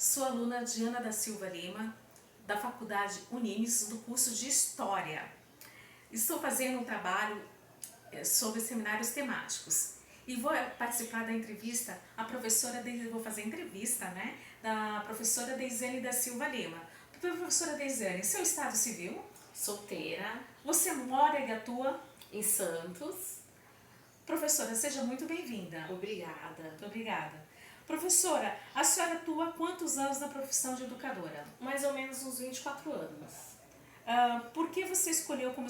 Sou aluna Diana da Silva Lima, da Faculdade Unimes, do curso de História. Estou fazendo um trabalho sobre seminários temáticos e vou participar da entrevista vou fazer entrevista, né, da professora Deisiane da Silva Lima. Professora Deisiane, seu estado civil? Solteira. Você mora e atua? Em Santos. Professora, seja muito bem-vinda. Obrigada. Muito obrigada. Professora, a senhora atua há quantos anos na profissão de educadora? Mais ou menos uns 24 anos. Por que você escolheu como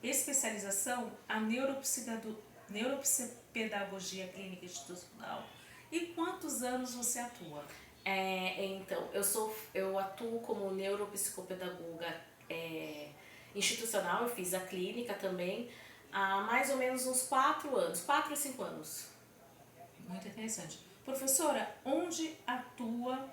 especialização a neuropedagogia clínica institucional? E quantos anos você atua? Então, eu atuo como neuropsicopedagoga institucional, eu fiz a clínica também há mais ou menos uns 4 anos, 4 a 5 anos. Muito interessante. Professora, onde atua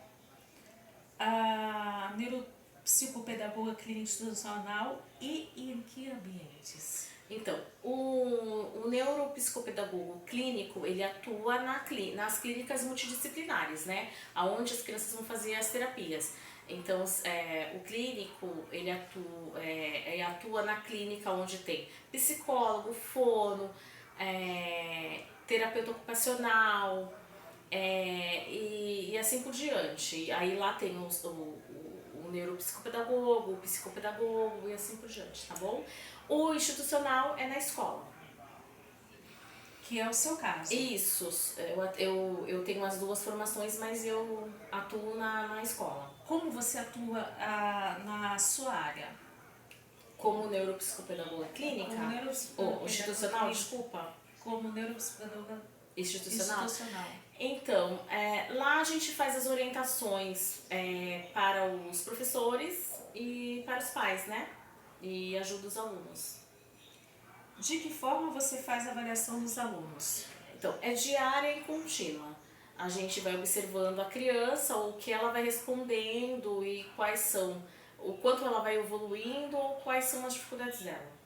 a neuropsicopedagoga clínica institucional e em que ambientes? Então, o neuropsicopedagogo clínico, ele atua nas clínicas multidisciplinares, né? Onde as crianças vão fazer as terapias. Então, o clínico, ele atua na clínica onde tem psicólogo, fono, terapeuta ocupacional, e assim por diante. Aí lá tem o neuropsicopedagogo, o psicopedagogo e assim por diante, tá bom? O institucional é na escola. Que é o seu caso. Isso, eu tenho as duas formações, mas eu atuo na escola. Como você atua na sua área? Como neuropsicopedagoga clínica? Como neuropsicopedagoga institucional, clínica. Desculpa. Como neuropsicopedagoga Institucional? Então, lá a gente faz as orientações para os professores e para os pais, né? E ajuda os alunos. De que forma você faz a avaliação dos alunos? Então, é diária e contínua. A gente vai observando a criança, o que ela vai respondendo e quais são, o quanto ela vai evoluindo ou quais são as dificuldades dela.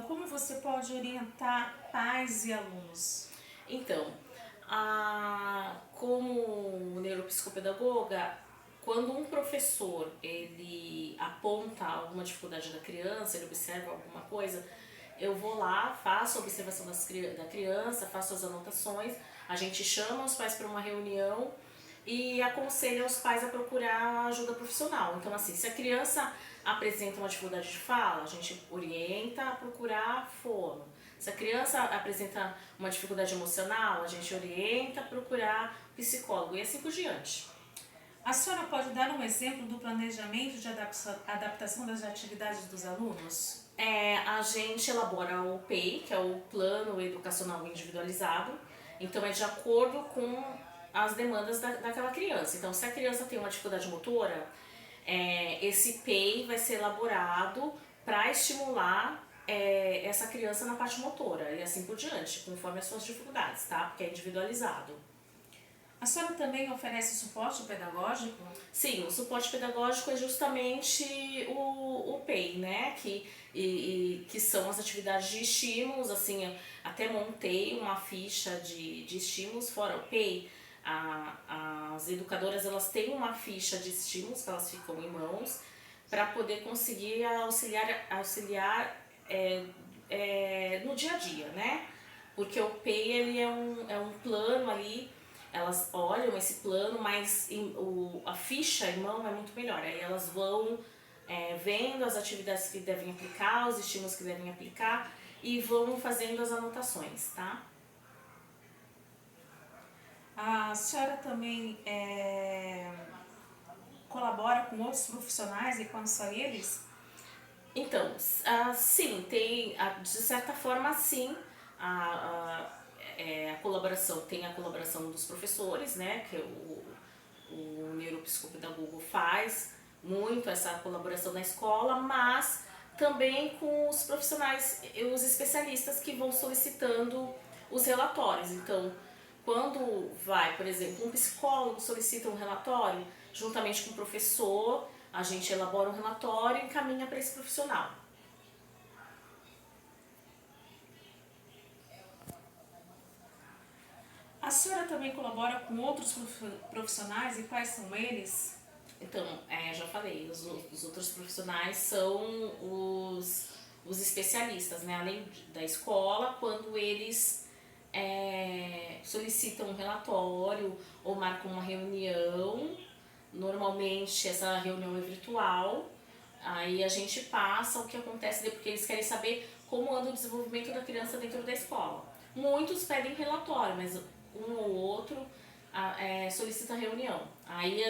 Como você pode orientar pais e alunos? Então, como neuropsicopedagoga, quando um professor ele aponta alguma dificuldade da criança, ele observa alguma coisa, eu vou lá, faço a observação da criança, faço as anotações, a gente chama os pais para uma reunião e aconselha os pais a procurar ajuda profissional. Então, assim, se a criança apresenta uma dificuldade de fala, a gente orienta a procurar fono. Se a criança apresenta uma dificuldade emocional, a gente orienta a procurar psicólogo e assim por diante. A senhora pode dar um exemplo do planejamento de adaptação das atividades dos alunos? A gente elabora o PEI, que é o Plano Educacional Individualizado. Então, é de acordo com as demandas daquela criança. Então, se a criança tem uma dificuldade motora, esse PEI vai ser elaborado para estimular essa criança na parte motora e assim por diante, conforme as suas dificuldades, tá? Porque é individualizado. A senhora também oferece suporte pedagógico? Sim, o suporte pedagógico é justamente o PEI, né? Que são as atividades de estímulos, assim, eu até montei uma ficha de estímulos fora o PEI. As educadoras, elas têm uma ficha de estímulos que elas ficam em mãos para poder conseguir auxiliar no dia a dia, né? Porque o PEI, ele é um plano ali. Elas olham esse plano, mas a ficha em mão é muito melhor. Aí elas vão vendo as atividades que devem aplicar, os estímulos que devem aplicar e vão fazendo as anotações, tá? A senhora também colabora com outros profissionais e quando são eles? Então, sim, de certa forma sim, a colaboração, tem a colaboração dos professores, né, que o neuropsicopedagogo faz muito essa colaboração na escola, mas também com os profissionais, os especialistas que vão solicitando os relatórios. Então, quando vai, por exemplo, um psicólogo solicita um relatório, juntamente com o professor, a gente elabora um relatório e encaminha para esse profissional. A senhora também colabora com outros profissionais e quais são eles? Então, já falei, os outros profissionais são os especialistas, né? Além da escola, quando eles solicitam um relatório ou marcam uma reunião, normalmente essa reunião é virtual, aí a gente passa o que acontece, porque eles querem saber como anda o desenvolvimento da criança dentro da escola. Muitos pedem relatório, mas um ou outro solicita reunião. Aí,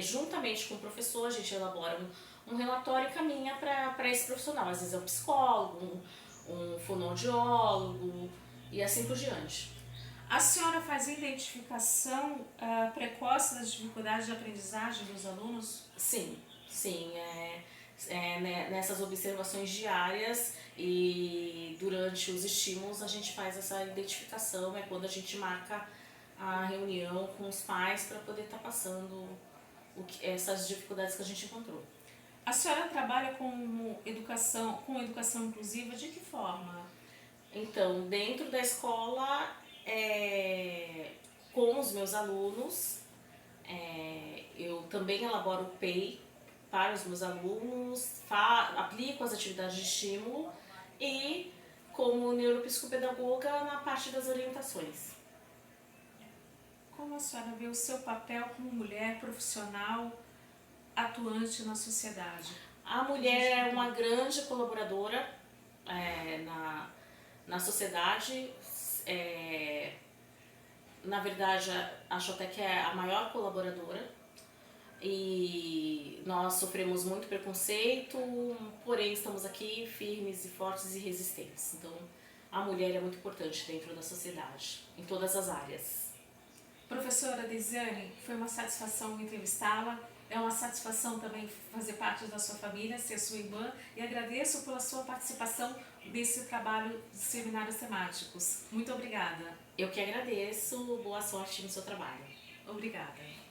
juntamente com o professor, a gente elabora um relatório e caminha para esse profissional. Às vezes é um psicólogo, um fonoaudiólogo e assim por diante. A senhora faz identificação precoce das dificuldades de aprendizagem dos alunos? Sim, sim. Nessas observações diárias e durante os estímulos a gente faz essa identificação, é quando a gente marca a reunião com os pais para poder estar passando essas dificuldades que a gente encontrou. A senhora trabalha com educação inclusiva de que forma? Então, dentro da escola, com os meus alunos, eu também elaboro o PEI para os meus alunos, aplico as atividades de estímulo e como neuropsicopedagoga na parte das orientações. Como a senhora vê o seu papel como mulher profissional atuante na sociedade? A mulher é uma grande colaboradora na sociedade. Na verdade, acho até que é a maior colaboradora. E nós sofremos muito preconceito, porém estamos aqui firmes e fortes e resistentes. Então, a mulher é muito importante dentro da sociedade, em todas as áreas. Professora Deisiane, foi uma satisfação entrevistá-la. É uma satisfação também fazer parte da sua família, ser sua irmã, e agradeço pela sua participação nesse trabalho de seminários temáticos. Muito obrigada. Eu que agradeço, boa sorte no seu trabalho. Obrigada.